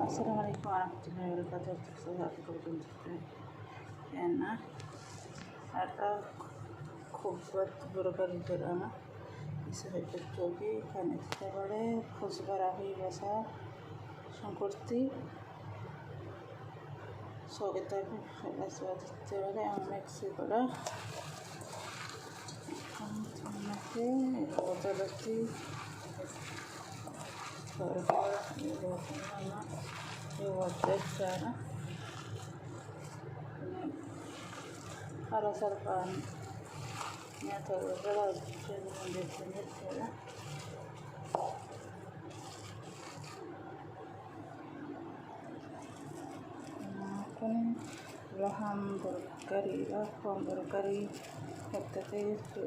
Assalamualaikum warahmatullahi wabarakatuh. Aku berkunjung enak ada খুবত বড় ধরনা ইসরাইলের চর্বি এখানে দিতে পারে খুচরা হয়ে বসা সংকর্তি সগেতার দিতে পারে অনেক সেগুলো আমাকে বদলতি sana para salpan niya to wala siya hindi sila kung laham berkari katakan itu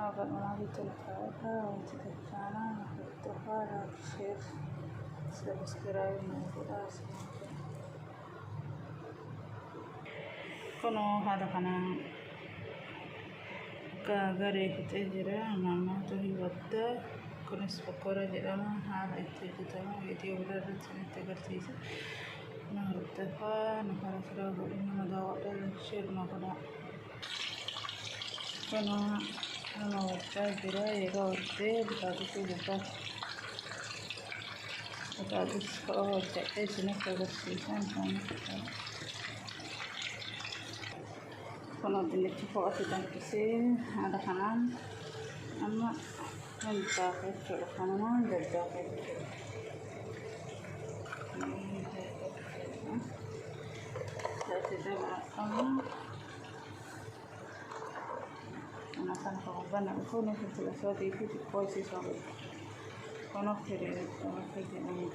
agar mengalir terkata untuk sana untuk para share subscribe mengulas kono hada kana gare hite jira mama to hiwatta kono spokora jira ma hada ite jita ma video udah te garti na hutta fa na para sura ini madawa share ma kono kono hada jira ega utte bagi tu buka bagi oh cek sini kebersihan sama kono diniti ko asidan kasi ada kanan amma hanta ko kanan dadda ko saya amma akan ko bana ko no sila so di fi ko si so kono kere ko ke ni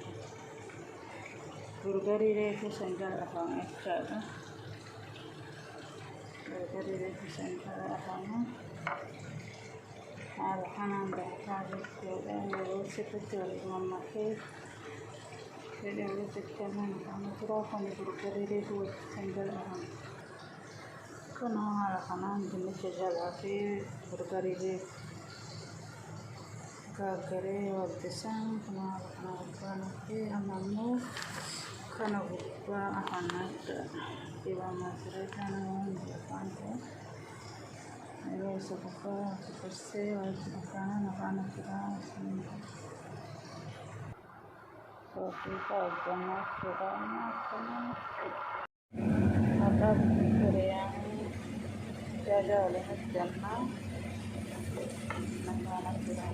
burgari re ko sangal apa extra dari sentra apa ada kanan dah ada juga seperti mama ke jadi ada sekian kamu sudah kami dari itu sentra apa kono ada kanan jenis jalan api berkari gagare waktu sang kono ada kanan ke amamu kono buka apa nak iba masuk sana Jepang tu, ada sebuah seperti makanan kita sini. So kita jangan kurang ada yang jaga oleh jemaah makanan kita.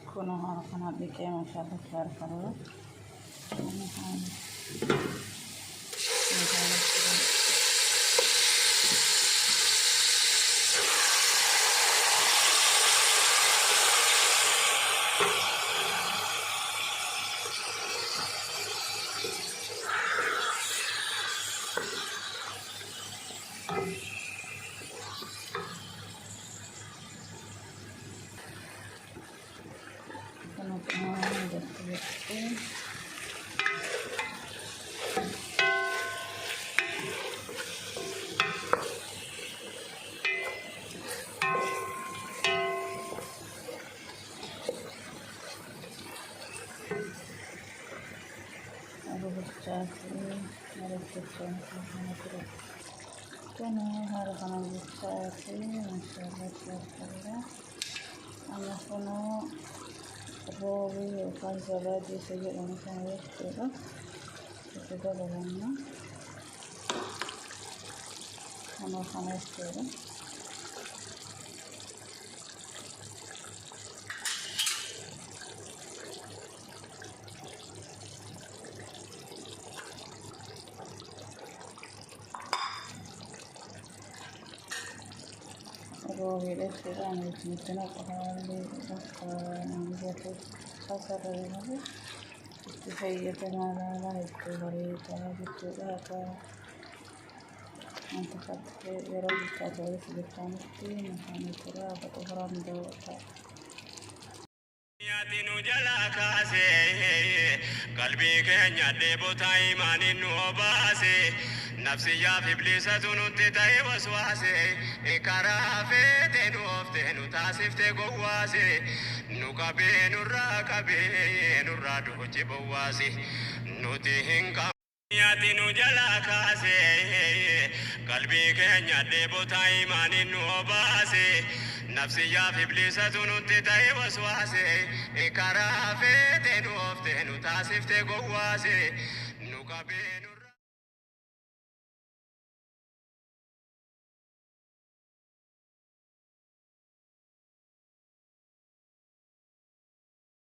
Kono harapana dike masyaallah karo Kono harapana bisa masyaallah Allah kono robi kan salah di segi orang saya itu dalamnya kono sana itu robi itu kan itu nak hal itu pasar ini itu saya tenang itu hari itu apa untuk apa ya kita jadi sebutan itu macam itu apa tu orang itu nu jala kaase qalbii keenya dheebota imaanii nu obaase nafsiyyaaf ibliisatu nutti ta'e waswaase karaa feete nu oofte nu taasifte gowwaase nu qabee nurraa dhochi bowwaase nuti hin qabu. Yati nu jala kaase qalbii keenya dheebota imaanii nu obaase nafsiyyaaf ibliisatu nutti ta'e waswaase karaa feete nu oofte nu taasifte gowwaase nu qabee